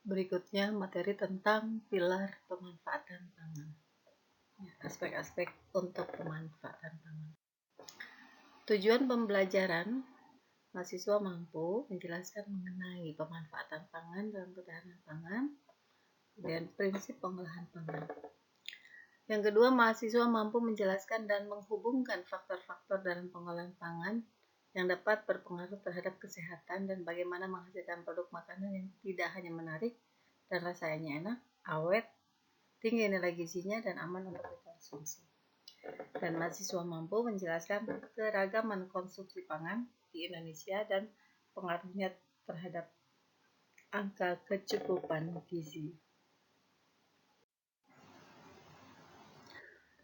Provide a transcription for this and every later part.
Berikutnya materi tentang pilar pemanfaatan pangan. Aspek-aspek untuk pemanfaatan pangan. Tujuan pembelajaran, mahasiswa mampu menjelaskan mengenai pemanfaatan pangan dalam ketahanan pangan dan prinsip pengolahan pangan. Yang kedua, mahasiswa mampu menjelaskan dan menghubungkan faktor-faktor dalam pengolahan pangan yang dapat berpengaruh terhadap kesehatan dan bagaimana menghasilkan produk makanan yang tidak hanya menarik dan rasanya enak, awet, tinggi nilai gizinya, dan aman untuk dikonsumsi. Dan mahasiswa mampu menjelaskan keragaman konsumsi pangan di Indonesia dan pengaruhnya terhadap angka kecukupan gizi.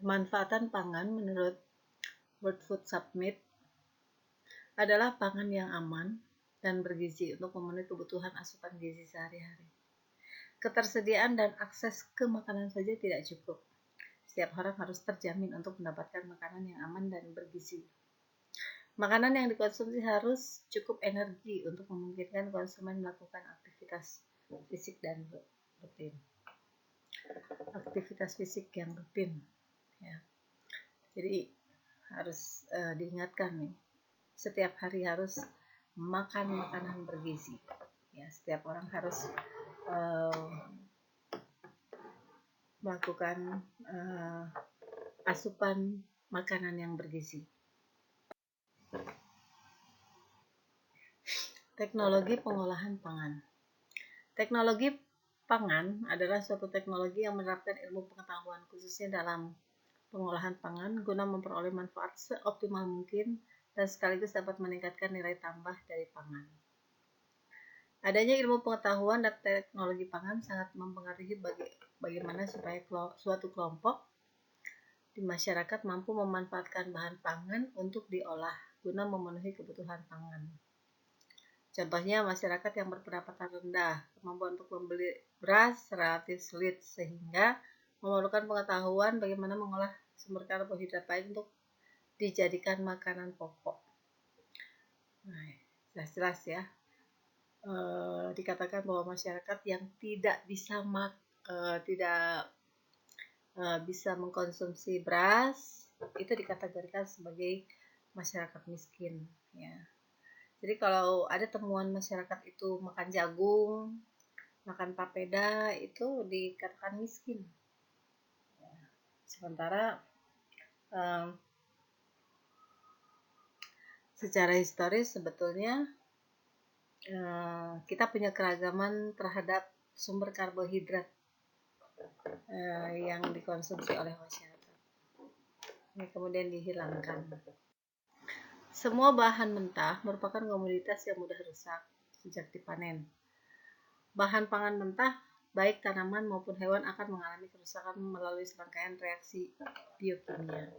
Pemanfaatan pangan menurut World Food Summit adalah pangan yang aman dan bergizi untuk memenuhi kebutuhan asupan gizi sehari-hari. Ketersediaan dan akses ke makanan saja tidak cukup. Setiap orang harus terjamin untuk mendapatkan makanan yang aman dan bergizi. Makanan yang dikonsumsi harus cukup energi untuk memungkinkan konsumen melakukan aktivitas fisik dan rutin. Aktivitas fisik yang rutin, ya. Jadi harus diingatkan nih, setiap hari harus makan makanan bergizi. Ya, setiap orang harus melakukan asupan makanan yang bergizi. Teknologi pengolahan pangan. Teknologi pangan adalah suatu teknologi yang menerapkan ilmu pengetahuan khususnya dalam pengolahan pangan guna memperoleh manfaat seoptimal mungkin dan sekaligus dapat meningkatkan nilai tambah dari pangan. Adanya ilmu pengetahuan dan teknologi pangan sangat mempengaruhi bagaimana supaya suatu kelompok di masyarakat mampu memanfaatkan bahan pangan untuk diolah guna memenuhi kebutuhan pangan. Contohnya, masyarakat yang berpendapatan rendah kemampuan untuk membeli beras relatif sulit sehingga memerlukan pengetahuan bagaimana mengolah sumber karbohidrat baik untuk dijadikan makanan pokok. Nah, jelas-jelas ya. Dikatakan bahwa masyarakat yang tidak bisa mengkonsumsi beras itu dikategorikan sebagai masyarakat miskin, ya. Jadi kalau ada temuan masyarakat itu makan jagung, makan papeda, itu dikatakan miskin. Sementara secara historis sebetulnya kita punya keragaman terhadap sumber karbohidrat yang dikonsumsi oleh masyarakat. Ini kemudian dihilangkan. Semua bahan mentah merupakan komoditas yang mudah rusak sejak dipanen. Bahan pangan mentah, baik tanaman maupun hewan akan mengalami kerusakan melalui serangkaian reaksi biokimia.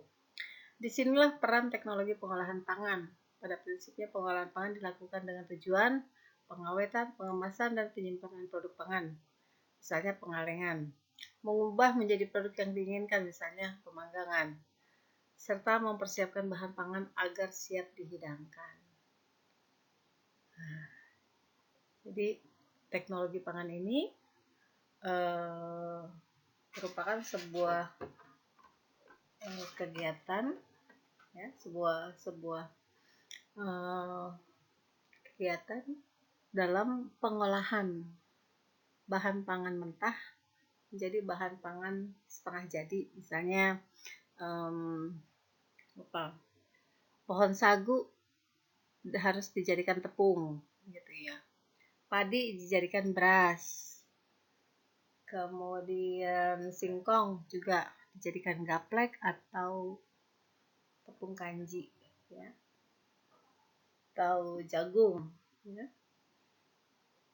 Disinilah peran teknologi pengolahan pangan. Pada prinsipnya pengolahan pangan dilakukan dengan tujuan pengawetan, pengemasan, dan penyimpanan produk pangan. Misalnya pengalengan, mengubah menjadi produk yang diinginkan, misalnya pemanggangan, serta mempersiapkan bahan pangan agar siap dihidangkan. Jadi teknologi pangan ini merupakan sebuah kegiatan, ya, sebuah kegiatan dalam pengolahan bahan pangan mentah menjadi bahan pangan setengah jadi. Misalnya pohon sagu harus dijadikan tepung, gitu ya. Padi dijadikan beras. Kemudian singkong juga dijadikan gaplek atau tepung kanji, ya. Atau jagung, ya.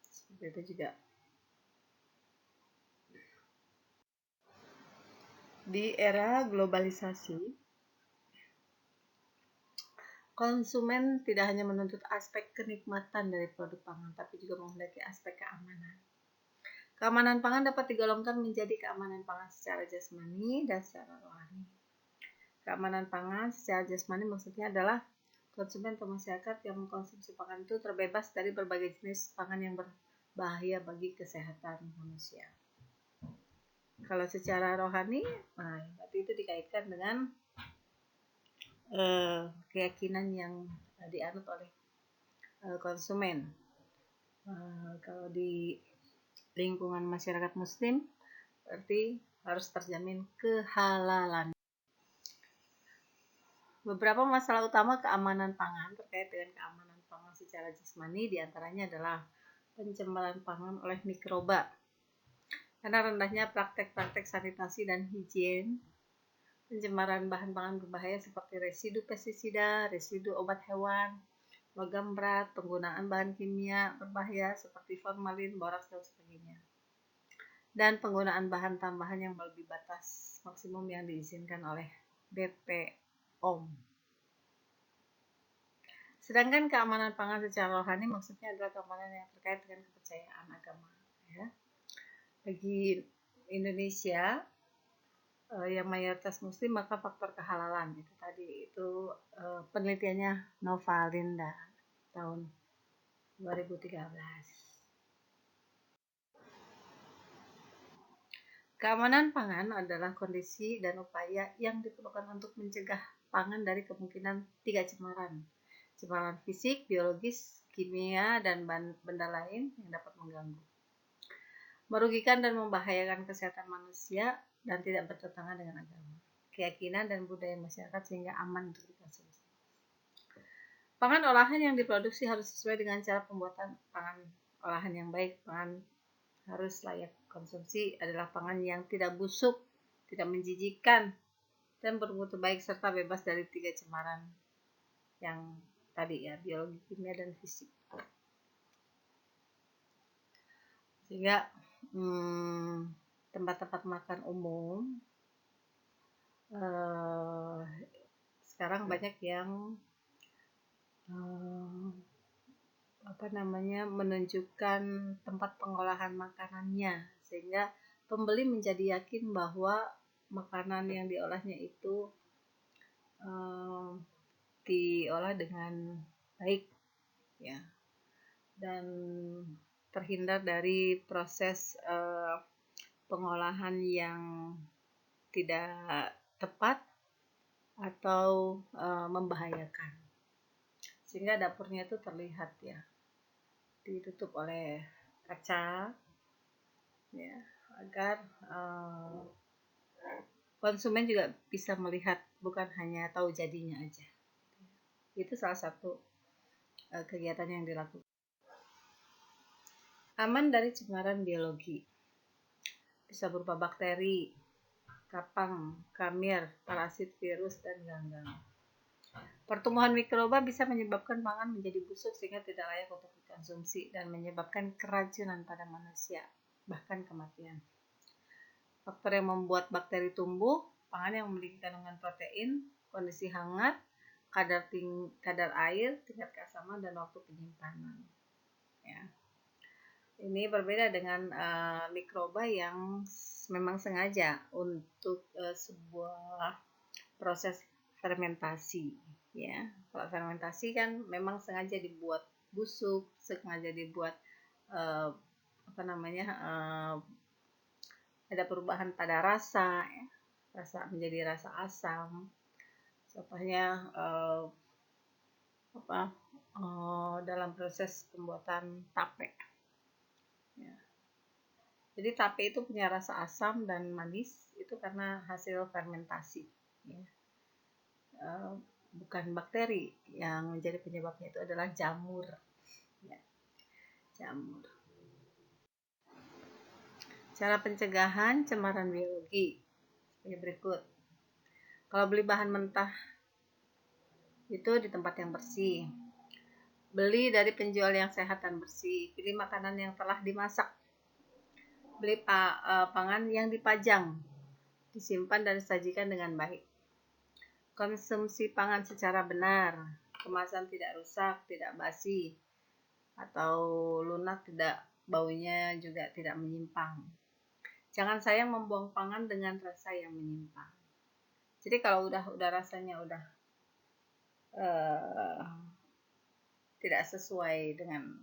Seperti itu juga. Di era globalisasi, konsumen tidak hanya menuntut aspek kenikmatan dari produk pangan, tapi juga menghendaki aspek keamanan. Keamanan pangan dapat digolongkan menjadi keamanan pangan secara jasmani dan secara rohani. Keamanan pangan secara jasmani maksudnya adalah konsumen atau masyarakat yang mengkonsumsi pangan itu terbebas dari berbagai jenis pangan yang bahaya bagi kesehatan manusia. Kalau secara rohani, berarti itu dikaitkan dengan keyakinan yang dianut oleh konsumen. Kalau di lingkungan masyarakat muslim berarti harus terjamin kehalalan. Beberapa masalah utama keamanan pangan terkait dengan keamanan pangan secara jasmani diantaranya adalah pencemaran pangan oleh mikroba. Karena rendahnya praktek-praktek sanitasi dan higien, pencemaran bahan pangan berbahaya seperti residu pestisida, residu obat hewan, logam berat, penggunaan bahan kimia berbahaya seperti formalin, boraks, dan sebagainya. Dan penggunaan bahan tambahan yang melebihi batas maksimum yang diizinkan oleh BPOM. Sedangkan keamanan pangan secara rohani maksudnya adalah keamanan yang terkait dengan kepercayaan agama. Ya. Bagi Indonesia yang mayoritas muslim, maka faktor kehalalan itu tadi itu penelitiannya Nova Linda tahun 2013. Keamanan pangan adalah kondisi dan upaya yang diperlukan untuk mencegah pangan dari kemungkinan 3 cemaran. Cemaran fisik, biologis, kimia, dan benda lain yang dapat mengganggu, merugikan dan membahayakan kesehatan manusia dan tidak bertentangan dengan agama, keyakinan dan budaya masyarakat sehingga aman untuk dikonsumsi. Pangan olahan yang diproduksi harus sesuai dengan cara pembuatan pangan olahan yang baik. Pangan harus layak konsumsi adalah pangan yang tidak busuk, tidak menjijikkan, dan bermutu baik serta bebas dari 3 cemaran yang tadi ya, biologi, kimia, dan fisik. Sehingga tempat-tempat makan umum sekarang banyak yang menunjukkan tempat pengolahan makanannya, sehingga pembeli menjadi yakin bahwa makanan yang diolahnya itu diolah dengan baik, ya, dan terhindar dari proses pengolahan yang tidak tepat atau membahayakan, sehingga dapurnya itu terlihat ya, ditutup oleh kaca, ya, agar konsumen juga bisa melihat, bukan hanya tahu jadinya aja. Itu salah satu kegiatan yang dilakukan. Aman dari cemaran biologi, bisa berupa bakteri, kapang, kamir, parasit, virus, dan ganggang. Pertumbuhan mikroba bisa menyebabkan pangan menjadi busuk sehingga tidak layak untuk dikonsumsi dan menyebabkan keracunan pada manusia, bahkan kematian. Faktor yang membuat bakteri tumbuh, pangan yang memiliki kandungan protein, kondisi hangat, kadar air, tingkat keasaman, dan waktu penyimpanan. Ya. Ini berbeda dengan mikroba yang memang sengaja untuk sebuah proses fermentasi. Ya, kalau fermentasi kan memang sengaja dibuat busuk, sengaja dibuat ada perubahan pada rasa, ya. Rasa menjadi rasa asam. Contohnya dalam proses pembuatan tape. Ya. Jadi tape itu punya rasa asam dan manis itu karena hasil fermentasi. Ya. Bukan bakteri yang menjadi penyebabnya, itu adalah jamur. Ya. Jamur. Cara pencegahan cemaran biologi sebagai berikut. Kalau beli bahan mentah itu di tempat yang bersih. Beli dari penjual yang sehat dan bersih. Pilih makanan yang telah dimasak. Beli pangan yang dipajang, disimpan dan disajikan dengan baik. Konsumsi pangan secara benar. Kemasan tidak rusak, tidak basi, atau lunak, tidak baunya juga tidak menyimpang. Jangan sayang membuang pangan dengan rasa yang menyimpang. Jadi kalau udah rasanya udah tidak sesuai dengan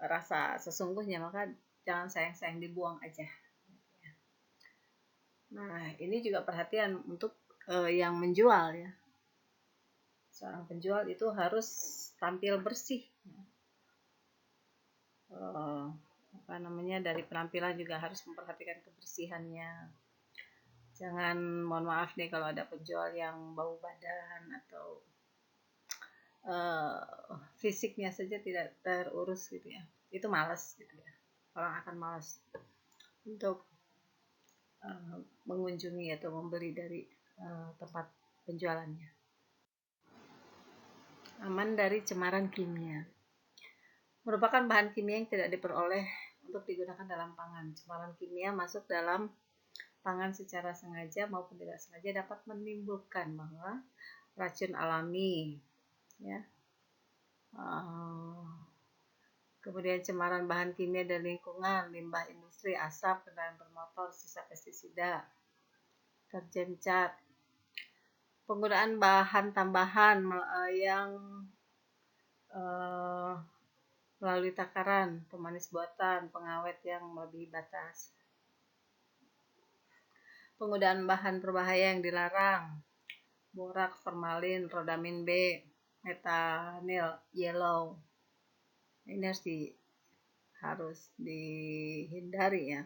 rasa sesungguhnya, maka jangan sayang-sayang, dibuang aja. Nah, ini juga perhatian untuk yang menjual ya. Seorang penjual itu harus tampil bersih. Dari penampilan juga harus memperhatikan kebersihannya. Jangan, mohon maaf nih kalau ada penjual yang bau badan atau fisiknya saja tidak terurus gitu ya. Itu malas gitu ya. Orang akan malas untuk mengunjungi atau membeli dari tempat penjualannya. Aman dari cemaran kimia. Merupakan bahan kimia yang tidak diperoleh untuk digunakan dalam pangan. Cemaran kimia masuk dalam pangan secara sengaja maupun tidak sengaja dapat menimbulkan bahwa racun alami, ya. Kemudian cemaran bahan kimia dari lingkungan, limbah industri, asap kendaraan bermotor, sisa pestisida, deterjen cat. Penggunaan bahan tambahan yang melalui takaran, pemanis buatan, pengawet yang melebihi batas. Penggunaan bahan berbahaya yang dilarang, borak, formalin, rodamin B, metanil, yellow. Ini harus dihindari ya.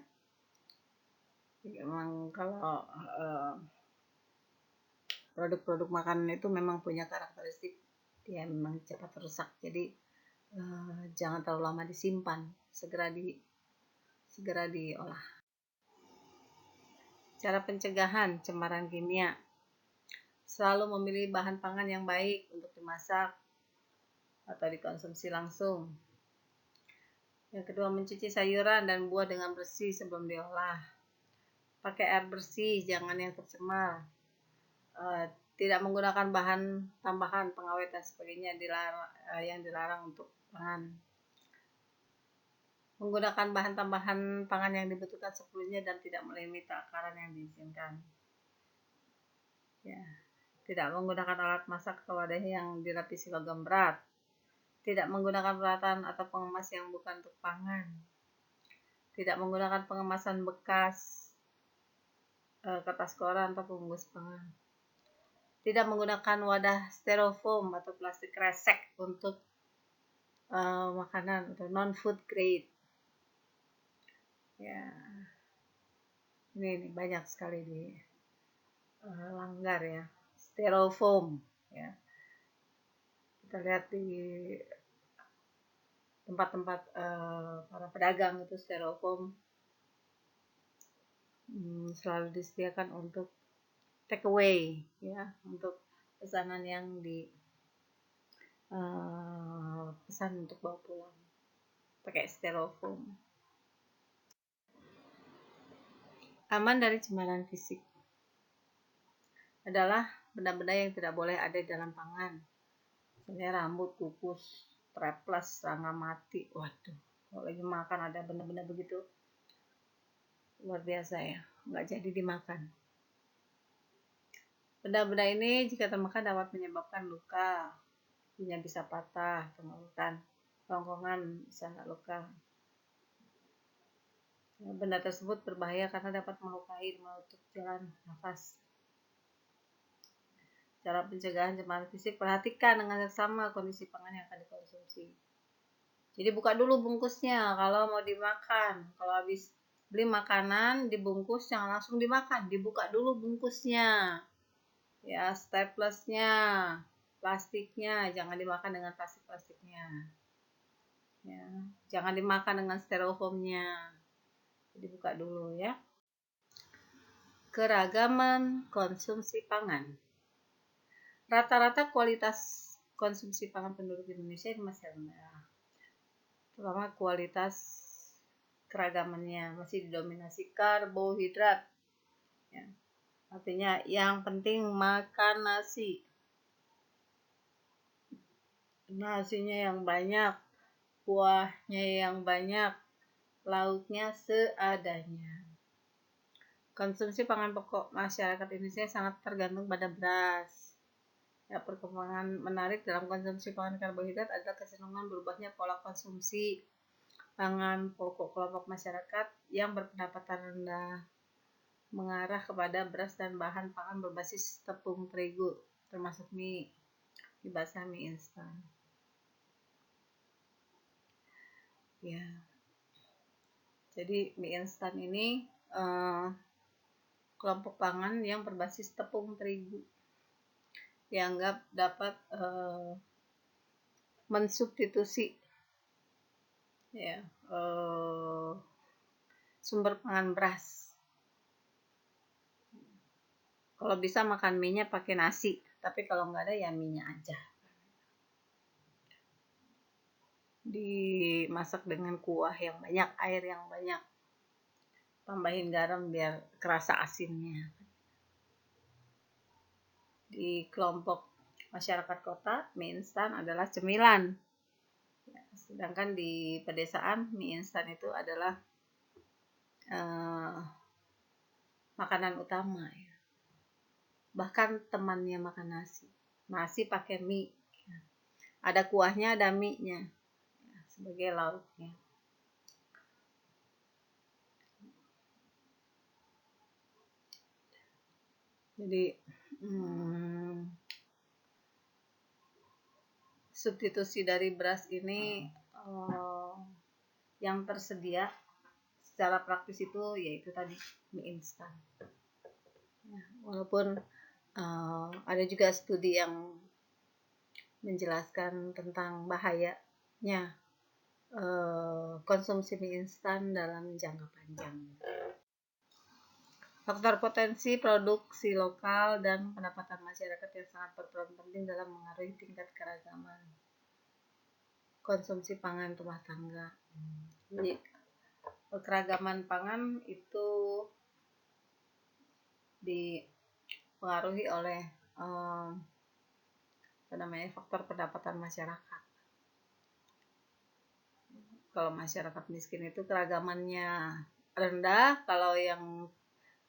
Memang kalau produk-produk makanan itu memang punya karakteristik dia memang cepat rusak. Jadi jangan terlalu lama disimpan, segera diolah. Cara pencegahan cemaran kimia. Selalu memilih bahan pangan yang baik untuk dimasak atau dikonsumsi langsung. Yang kedua, mencuci sayuran dan buah dengan bersih sebelum diolah. Pakai air bersih, jangan yang tercemar. Tidak menggunakan bahan tambahan, pengawet dan sebagainya yang dilarang untuk pangan. Menggunakan bahan tambahan pangan yang dibutuhkan sepenuhnya dan tidak melebihi takaran yang diizinkan. Ya. Tidak menggunakan alat masak atau wadah yang dilapisi logam berat. Tidak menggunakan peralatan atau pengemas yang bukan untuk pangan. Tidak menggunakan pengemasan bekas, kertas koran atau pembungkus pangan. Tidak menggunakan wadah styrofoam atau plastik kresek untuk makanan atau non-food grade. Ya, ini banyak sekali dilanggar ya. Styrofoam, ya. Kita lihat di tempat-tempat para pedagang itu styrofoam selalu disediakan untuk take away, ya, untuk pesanan yang pesan untuk bawa pulang pakai styrofoam. Aman dari cemaran fisik adalah benda-benda yang tidak boleh ada di dalam pangan. Misalnya rambut, kukus, treples, serangga mati. Waduh, kalau lagi makan ada benda-benda begitu, luar biasa ya, nggak jadi dimakan. Benda-benda ini jika termakan dapat menyebabkan luka, giginya bisa patah, tenggorokan, kerongkongan bisa luka. Benda tersebut berbahaya karena dapat melukai, menutup jalan nafas. Cara pencegahan cemaran fisik, perhatikan dengan seksama kondisi pangan yang akan dikonsumsi. Jadi buka dulu bungkusnya kalau mau dimakan. Kalau habis beli makanan dibungkus, jangan langsung dimakan, dibuka dulu bungkusnya. Ya, staplesnya, plastiknya, jangan dimakan dengan plastiknya. Ya, jangan dimakan dengan styrofoamnya. Dibuka dulu ya. Keragaman konsumsi pangan. Rata-rata kualitas konsumsi pangan penduduk Indonesia ini masih rendah. Terutama kualitas keragamannya masih didominasi karbohidrat. Ya. Artinya yang penting makan nasi. Nasinya yang banyak, kuahnya yang banyak, lauknya seadanya. Konsumsi pangan pokok masyarakat Indonesia sangat tergantung pada beras. Ya, perkembangan menarik dalam konsumsi pangan karbohidrat adalah kecenderungan berubahnya pola konsumsi pangan pokok kelompok masyarakat yang berpendapatan rendah mengarah kepada beras dan bahan pangan berbasis tepung terigu, termasuk mie, bahasa mie instan. Ya, jadi mie instan ini kelompok pangan yang berbasis tepung terigu dianggap dapat mensubstitusi ya sumber pangan beras. Kalau bisa makan mie-nya pakai nasi, tapi kalau nggak ada ya mie-nya aja. Dimasak dengan kuah yang banyak, air yang banyak. Tambahin garam biar kerasa asinnya. Di kelompok masyarakat kota, mie instan adalah cemilan. Sedangkan di pedesaan, mie instan itu adalah makanan utama. Ya. Bahkan temannya makan nasi. Nasi pakai mie. Ada kuahnya, ada mie-nya sebagai lauknya. Jadi substitusi dari beras ini yang tersedia secara praktis itu yaitu tadi mie instan. Ya, walaupun ada juga studi yang menjelaskan tentang bahayanya konsumsi mie instan dalam jangka panjang. Faktor potensi produksi lokal dan pendapatan masyarakat yang sangat berperan penting dalam mengaruhi tingkat keragaman konsumsi pangan rumah tangga. Jadi keragaman pangan itu dipengaruhi oleh faktor pendapatan masyarakat. Kalau masyarakat miskin itu keragamannya rendah, kalau yang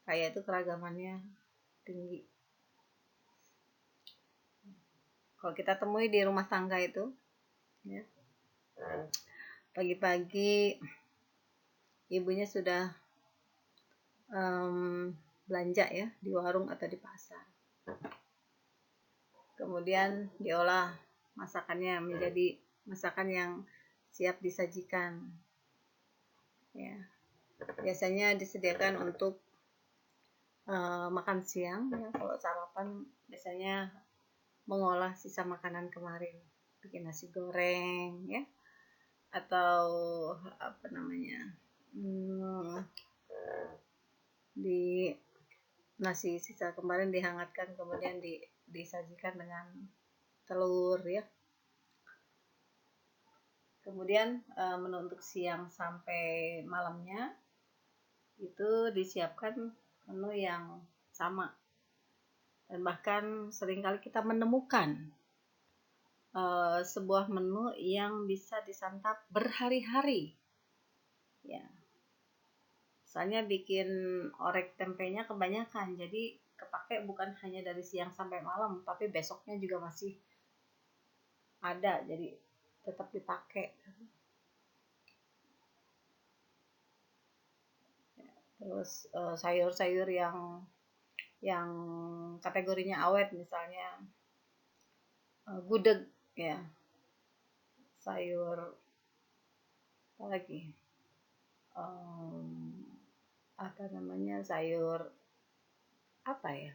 kaya itu keragamannya tinggi. Kalau kita temui di rumah tangga itu, ya, pagi-pagi ibunya sudah belanja ya di warung atau di pasar. Kemudian diolah masakannya menjadi masakan yang siap disajikan. Ya, biasanya disediakan untuk makan siang. Ya, kalau sarapan biasanya mengolah sisa makanan kemarin, bikin nasi goreng, ya, atau di nasi sisa kemarin dihangatkan kemudian disajikan dengan telur, ya. Kemudian menu untuk siang sampai malamnya itu disiapkan menu yang sama, dan bahkan seringkali kita menemukan sebuah menu yang bisa disantap berhari-hari. Ya, misalnya bikin orek tempenya kebanyakan, jadi kepake bukan hanya dari siang sampai malam, tapi besoknya juga masih ada, jadi tetap dipakai. Terus sayur-sayur yang kategorinya awet, misalnya gudeg, ya, sayur apa lagi, sayur apa ya,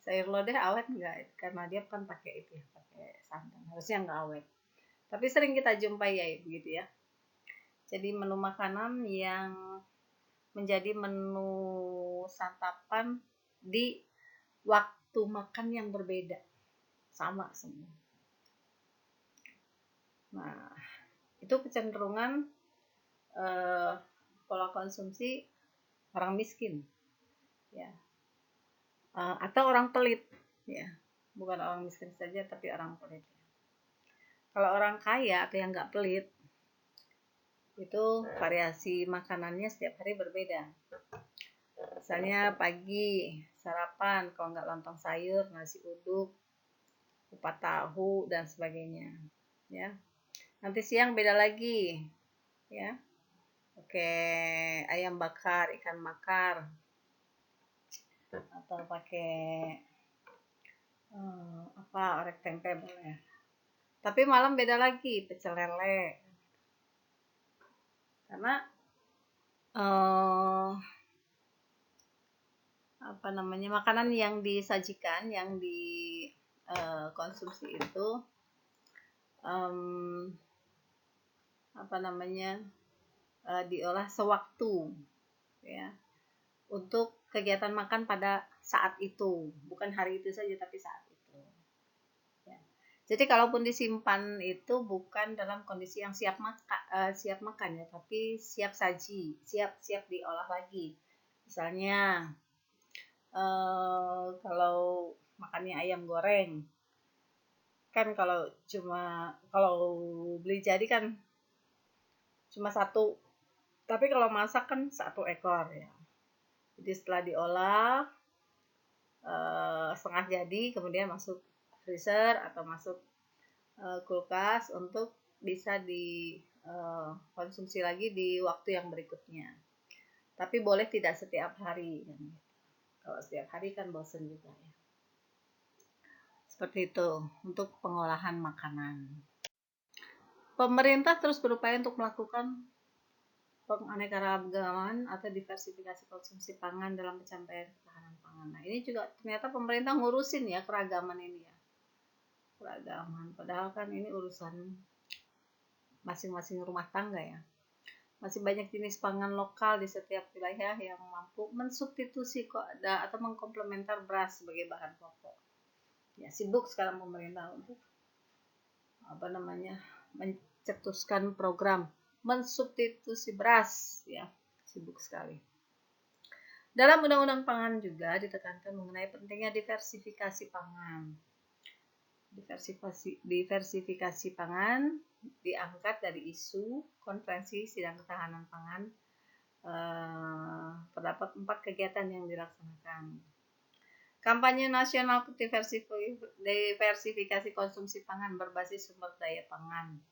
sayur lodeh awet enggak, karena dia kan pakai itu ya, pakai santan, harusnya enggak awet, tapi sering kita jumpai ya begitu ya. Jadi menu makanan yang menjadi menu santapan di waktu makan yang berbeda, sama semua. Nah, itu kecenderungan pola konsumsi orang miskin, ya, atau orang pelit, ya, bukan orang miskin saja tapi orang pelit. Kalau orang kaya atau yang nggak pelit, itu variasi makanannya setiap hari berbeda. Misalnya pagi sarapan, kalau nggak lontong sayur, nasi uduk, kupat tahu dan sebagainya, ya. Nanti siang beda lagi, ya. Pakai ayam bakar, ikan bakar, atau pakai orek tempe boleh. Tapi malam beda lagi, pecel lele. Karena makanan yang disajikan, yang dikonsumsi itu diolah sewaktu, ya, untuk kegiatan makan pada saat itu, bukan hari itu saja tapi saat itu, ya. Jadi kalaupun disimpan itu bukan dalam kondisi yang siap makan ya, tapi siap saji, siap diolah lagi. Misalnya kalau makannya ayam goreng kan, kalau beli jadi kan cuma satu, tapi kalau masak kan 1 ekor ya. Jadi setelah diolah setengah jadi, kemudian masuk freezer atau masuk kulkas untuk bisa dikonsumsi lagi di waktu yang berikutnya. Tapi boleh tidak setiap hari. Kalau setiap hari kan bosan juga ya. Seperti itu untuk pengolahan makanan. Pemerintah terus berupaya untuk melakukan penganekaragaman atau diversifikasi konsumsi pangan dalam pencapaian ketahanan pangan. Nah, ini juga ternyata pemerintah ngurusin ya keragaman ini ya. Keragaman. Padahal kan ini urusan masing-masing rumah tangga ya. Masih banyak jenis pangan lokal di setiap wilayah yang mampu mensubstitusi atau mengkomplementer beras sebagai bahan pokok. Ya, sibuk sekarang pemerintah untuk mencetuskan program mensubstitusi beras ya, sibuk sekali. Dalam Undang-Undang Pangan juga ditekankan mengenai pentingnya diversifikasi pangan. Diversifikasi pangan diangkat dari isu konferensi sidang ketahanan pangan. Terdapat 4 kegiatan yang dilaksanakan. Kampanye nasional diversifikasi konsumsi pangan berbasis sumber daya pangan,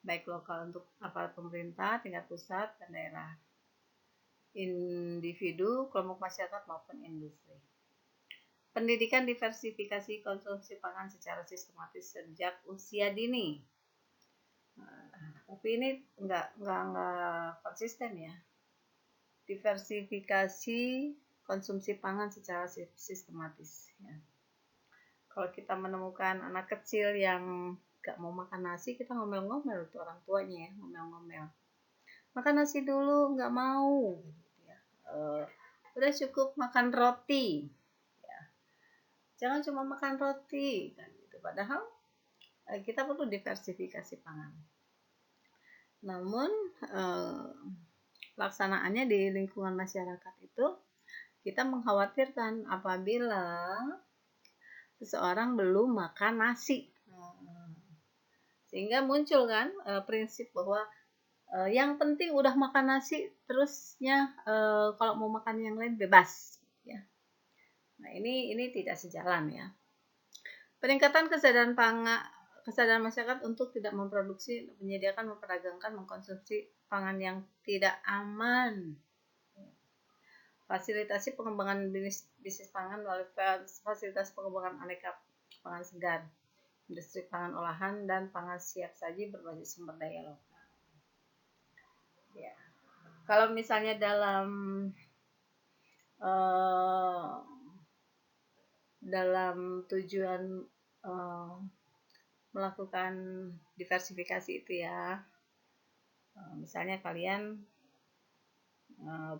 baik lokal untuk aparat pemerintah tingkat pusat dan daerah, individu, kelompok masyarakat maupun industri. Pendidikan diversifikasi konsumsi pangan secara sistematis sejak usia dini. Tapi ini enggak konsisten ya. Diversifikasi konsumsi pangan secara sistematis ya. Kalau kita menemukan anak kecil yang gak mau makan nasi, kita ngomel-ngomel tuh orang tuanya ya, ngomel-ngomel. Makan nasi dulu, gak mau gitu ya. Udah cukup makan roti ya. Jangan cuma makan roti kan gitu. Padahal kita perlu diversifikasi pangan. Namun pelaksanaannya di lingkungan masyarakat itu kita mengkhawatirkan apabila seseorang belum makan nasi, sehingga muncul kan prinsip bahwa yang penting udah makan nasi, terusnya kalau mau makan yang lain bebas ya. Nah, ini tidak sejalan ya. Peningkatan kesadaran masyarakat untuk tidak memproduksi, menyediakan, memperdagangkan, mengkonsumsi pangan yang tidak aman. Fasilitasi pengembangan bisnis pangan melalui fasilitas pengembangan aneka pangan segar, industri pangan olahan, dan pangan siap saji berbasis sumber daya lokal. Ya. Kalau misalnya dalam tujuan melakukan diversifikasi itu ya, misalnya kalian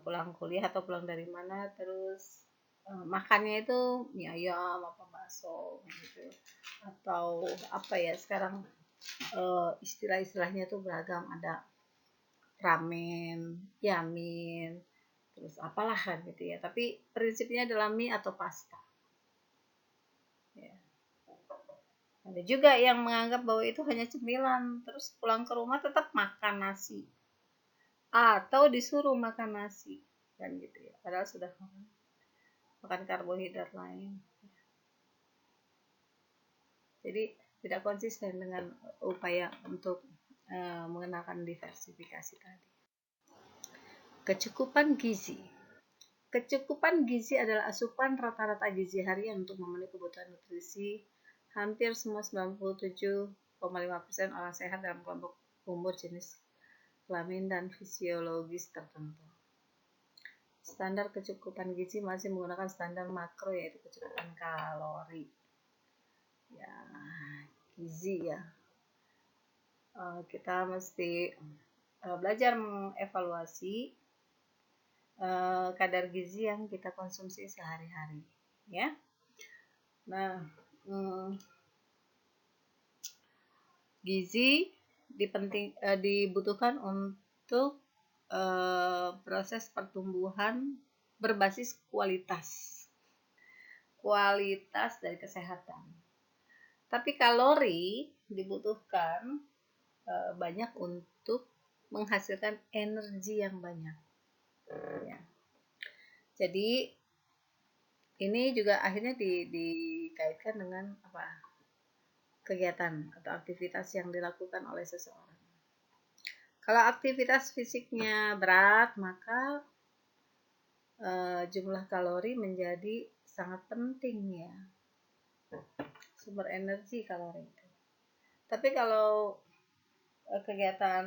pulang kuliah atau pulang dari mana, terus makannya itu mie ayam apa bakso gitu, atau apa ya sekarang istilah-istilahnya tuh beragam, ada ramen, yamin, terus apalah kan gitu ya, tapi prinsipnya adalah mie atau pasta ya. Ada juga yang menganggap bahwa itu hanya cemilan, terus pulang ke rumah tetap makan nasi atau disuruh makan nasi kan gitu ya, padahal sudah makan karbohidrat lain. Jadi tidak konsisten dengan upaya untuk mengenalkan diversifikasi tadi. Kecukupan gizi. Kecukupan gizi adalah asupan rata-rata gizi harian untuk memenuhi kebutuhan nutrisi hampir semua 97,5% orang sehat dalam kelompok umur, jenis kelamin, dan fisiologis tertentu. Standar kecukupan gizi masih menggunakan standar makro, yaitu kecukupan kalori. Ya, gizi ya. Kita mesti belajar mengevaluasi kadar gizi yang kita konsumsi sehari-hari, ya. Nah, gizi dibutuhkan untuk proses pertumbuhan berbasis kualitas dari kesehatan. Tapi kalori dibutuhkan banyak untuk menghasilkan energi yang banyak. Ya. Jadi ini juga akhirnya dikaitkan dengan kegiatan atau aktivitas yang dilakukan oleh seseorang. Kalau aktivitas fisiknya berat, maka jumlah kalori menjadi sangat penting, ya. Sumber energi kalori itu. Tapi kalau kegiatan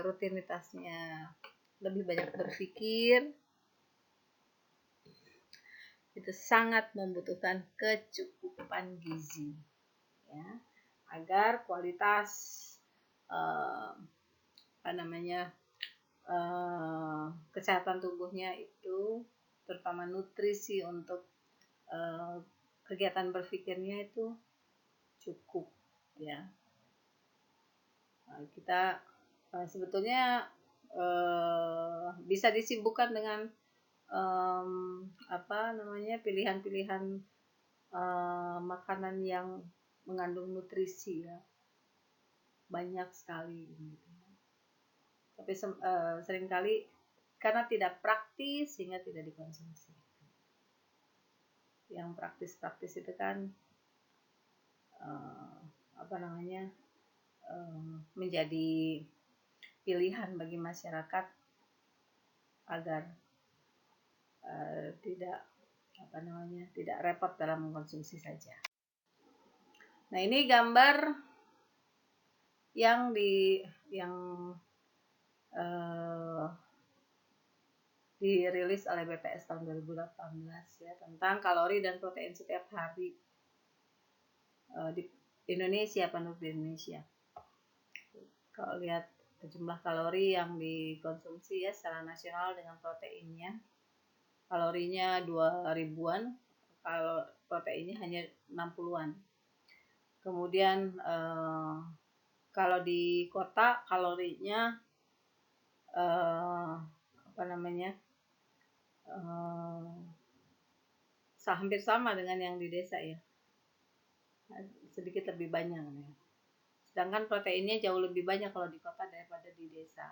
rutinitasnya lebih banyak berpikir, itu sangat membutuhkan kecukupan gizi, ya, agar kualitas kesehatan tubuhnya itu, terutama nutrisi untuk kegiatan berpikirnya itu cukup, ya. Kita sebetulnya bisa disibukkan dengan pilihan-pilihan makanan yang mengandung nutrisi, ya, banyak sekali. Tapi seringkali karena tidak praktis sehingga tidak dikonsumsi. Yang praktis-praktis itu kan menjadi pilihan bagi masyarakat agar tidak repot dalam mengkonsumsi saja. Nah, ini gambar yang dirilis oleh BPS tahun 2018, ya, tentang kalori dan protein setiap hari di Indonesia, penduduk di Indonesia. Kalau lihat jumlah kalori yang dikonsumsi, ya, secara nasional dengan proteinnya, kalorinya 2000-an, kalau proteinnya hanya 60-an. Kemudian kalau di kota kalorinya hampir sama dengan yang di desa, ya, sedikit lebih banyak, ya. Sedangkan proteinnya jauh lebih banyak kalau di kota daripada di desa.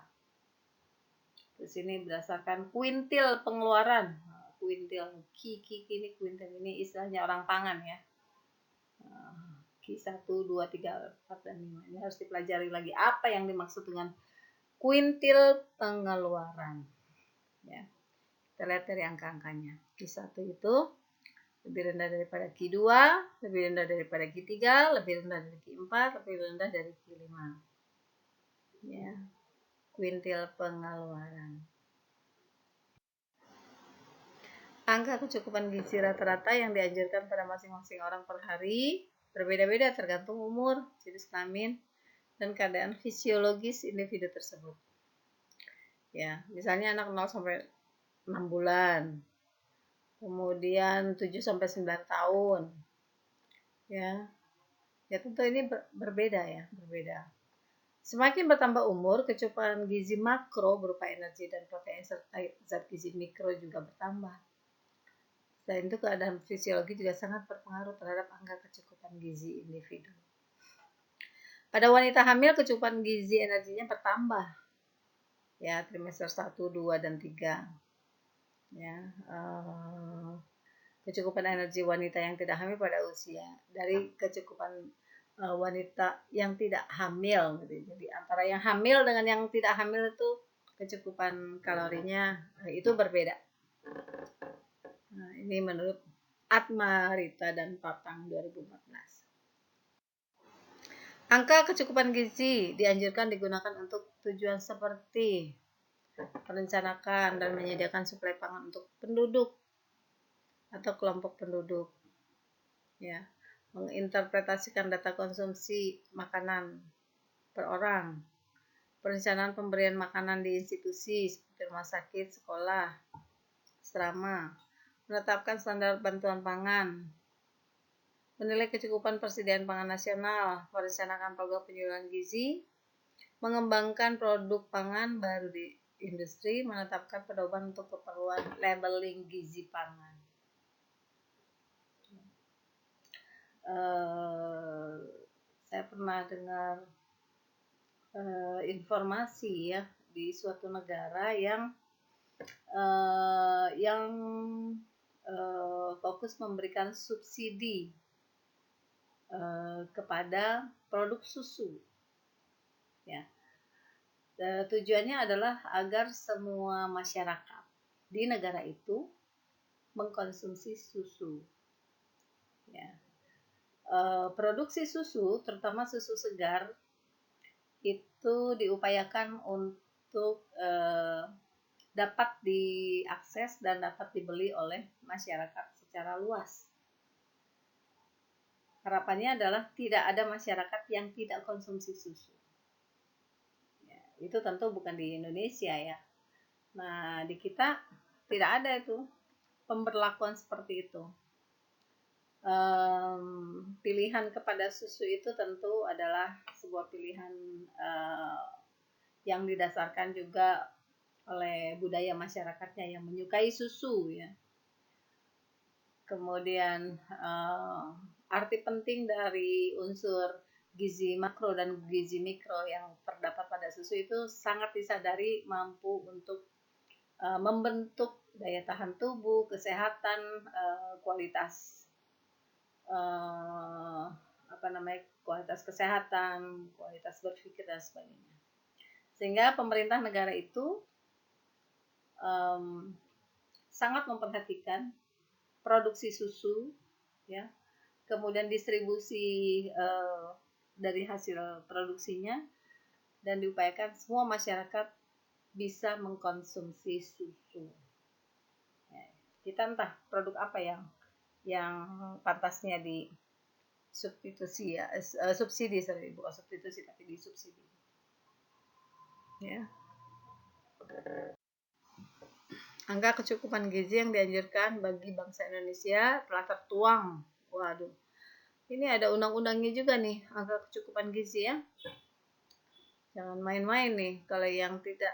Terus ini berdasarkan kuintil pengeluaran, kuintil ini istilahnya orang pangan, ya. Q1, 2, 3, 4, dan 5. Ini harus dipelajari lagi apa yang dimaksud dengan kuintil pengeluaran, ya. Kita lihat dari angka-angkanya. Q1 itu lebih rendah daripada Q2, lebih rendah daripada Q3, lebih rendah dari Q4, lebih rendah dari Q5. Ya, kuintil pengeluaran. Angka kecukupan gizi rata-rata yang dianjurkan pada masing-masing orang per hari berbeda-beda tergantung umur, jenis kelamin, dan keadaan fisiologis individu tersebut. Ya, misalnya anak 0 sampai 6 bulan. Kemudian 7 sampai 9 tahun. Ya. Ya, tentu ini berbeda, ya, berbeda. Semakin bertambah umur, kecukupan gizi makro berupa energi dan protein serta zat gizi mikro juga bertambah. Selain itu, keadaan fisiologi juga sangat berpengaruh terhadap angka kecukupan gizi individu. Pada wanita hamil, kecukupan gizi energinya bertambah, ya, trimester 1, 2, dan 3. Ya, kecukupan energi wanita yang tidak hamil pada usia dari kecukupan wanita yang tidak hamil gitu. Jadi antara yang hamil dengan yang tidak hamil itu kecukupan kalorinya itu berbeda. Nah, ini menurut Atma Rita dan Patang 2014. Angka kecukupan gizi dianjurkan digunakan untuk tujuan seperti merencanakan dan menyediakan suplai pangan untuk penduduk atau kelompok penduduk, ya, menginterpretasikan data konsumsi makanan per orang, perencanaan pemberian makanan di institusi seperti rumah sakit, sekolah, asrama, menetapkan standar bantuan pangan, menilai kecukupan persediaan pangan nasional, merencanakan program penyuluhan gizi, mengembangkan produk pangan baru di industri, menetapkan pedoman untuk keperluan labeling gizi pangan. Saya pernah dengar informasi ya di suatu negara yang fokus memberikan subsidi kepada produk susu, ya. Tujuannya adalah agar semua masyarakat di negara itu mengkonsumsi susu, ya. Produksi susu, terutama susu segar, itu diupayakan untuk dapat diakses dan dapat dibeli oleh masyarakat secara luas. Harapannya adalah tidak ada masyarakat yang tidak konsumsi susu. Ya, itu tentu bukan di Indonesia ya. Nah, di kita tidak ada itu pemberlakuan seperti itu. Pilihan kepada susu itu tentu adalah sebuah pilihan yang didasarkan juga oleh budaya masyarakatnya yang menyukai susu, ya. Kemudian arti penting dari unsur gizi makro dan gizi mikro yang terdapat pada susu itu sangat disadari mampu untuk membentuk daya tahan tubuh, kesehatan, kualitas kualitas kesehatan, kualitas berpikir dan sebagainya. Sehingga pemerintah negara itu sangat memperhatikan produksi susu, ya, kemudian distribusi dari hasil produksinya, dan diupayakan semua masyarakat bisa mengkonsumsi susu. Ya, kita entah produk apa yang pantasnya di substitusi ya, subsidi, bukan substitusi tapi disubsidi. Ya. Angka kecukupan gizi yang dianjurkan bagi bangsa Indonesia telah tertuang. Waduh, ini ada undang-undangnya juga nih, angka kecukupan gizi ya. Jangan main-main nih, kalau yang tidak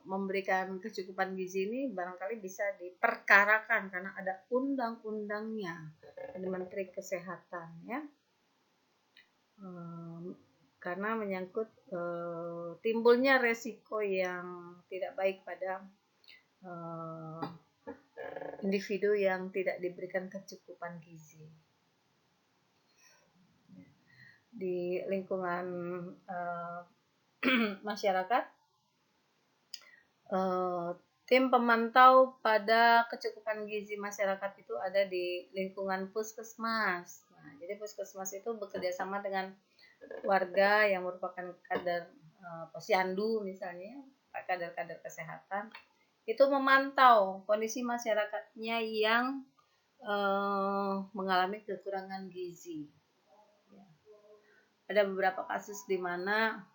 memberikan kecukupan gizi ini barangkali bisa diperkarakan karena ada undang-undangnya dari Menteri Kesehatan, ya. Karena menyangkut timbulnya resiko yang tidak baik pada individu yang tidak diberikan kecukupan gizi. Di lingkungan masyarakat, tim pemantau pada kecukupan gizi masyarakat itu ada di lingkungan puskesmas. Nah, jadi puskesmas itu bekerja sama dengan warga yang merupakan kader posyandu misalnya, kader-kader kesehatan, itu memantau kondisi masyarakatnya yang mengalami kekurangan gizi. Ya. Ada beberapa kasus di mana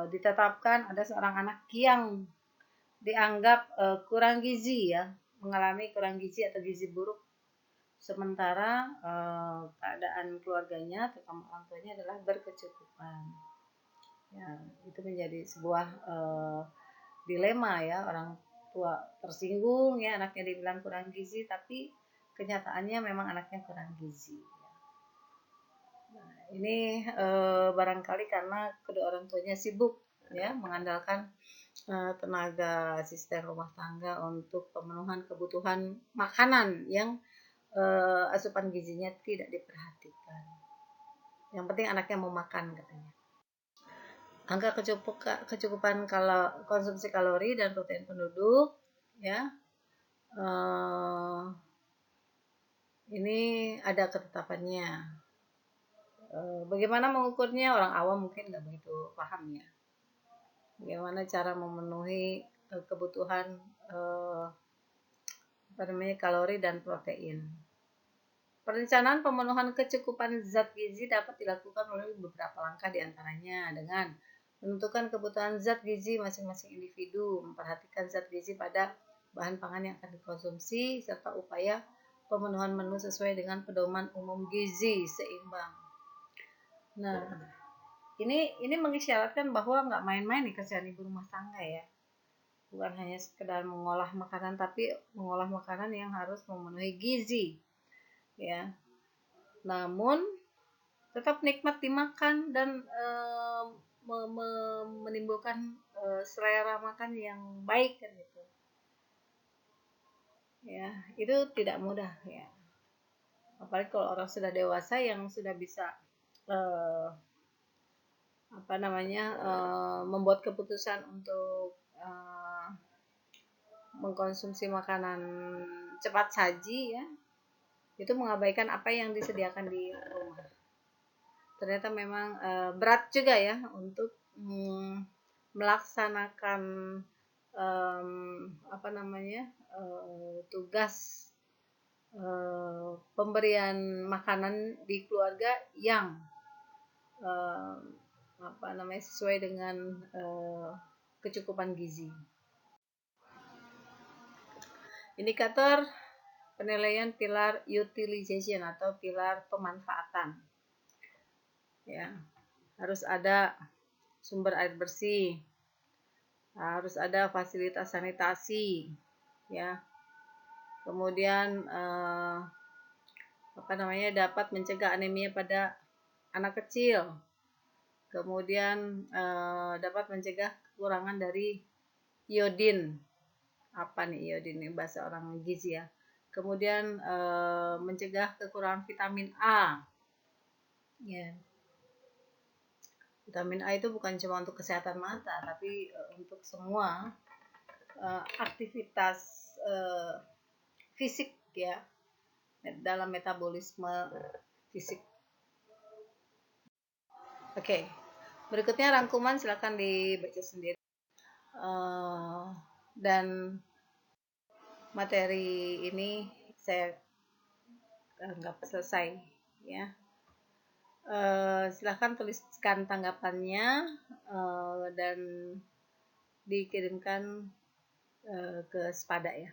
ditetapkan ada seorang anak yang dianggap kurang gizi, ya, mengalami kurang gizi atau gizi buruk, sementara keadaan keluarganya, terutama orang tuanya, adalah berkecukupan. Ya, itu menjadi sebuah dilema ya, orang tua tersinggung ya anaknya dibilang kurang gizi, tapi kenyataannya memang anaknya kurang gizi. Nah, ini barangkali karena kedua orang tuanya sibuk ya mengandalkan tenaga asisten rumah tangga untuk pemenuhan kebutuhan makanan yang asupan gizinya tidak diperhatikan. Yang penting anaknya mau makan katanya. Angka kecukupan konsumsi kalori dan protein penduduk, ya. Ini ada ketetapannya. Bagaimana mengukurnya? Orang awam mungkin nggak begitu paham ya. Bagaimana cara memenuhi kebutuhan kalori dan protein. Perencanaan pemenuhan kecukupan zat gizi dapat dilakukan melalui beberapa langkah, diantaranya dengan menentukan kebutuhan zat gizi masing-masing individu, memperhatikan zat gizi pada bahan pangan yang akan dikonsumsi, serta upaya pemenuhan menu sesuai dengan pedoman umum gizi seimbang. Nah, ini mengisyaratkan bahwa nggak main-main nih kerjaan ibu rumah tangga ya. Bukan hanya sekedar mengolah makanan, tapi mengolah makanan yang harus memenuhi gizi, ya. Namun tetap nikmat dimakan dan menimbulkan selera makan yang baik kan gitu. Ya, itu tidak mudah ya. Apalagi kalau orang sudah dewasa yang sudah bisa membuat keputusan untuk mengkonsumsi makanan cepat saji ya, itu mengabaikan apa yang disediakan di rumah. Ternyata memang berat juga ya untuk melaksanakan tugas pemberian makanan di keluarga yang sesuai dengan kecukupan gizi. Indikator penilaian pilar utilization atau pilar pemanfaatan. Ya, harus ada sumber air bersih, harus ada fasilitas sanitasi, ya. Kemudian dapat mencegah anemia pada anak kecil. Kemudian dapat mencegah kekurangan dari iodin. Apa nih iodin? Ini bahasa orang gizi ya. Kemudian mencegah kekurangan vitamin A. Ya. Vitamin A itu bukan cuma untuk kesehatan mata, tapi untuk semua aktivitas fisik ya, dalam metabolisme fisik. Oke, berikutnya rangkuman, silakan dibaca sendiri. Dan materi ini saya anggap selesai ya. Silahkan tuliskan tanggapannya dan dikirimkan ke Spada ya.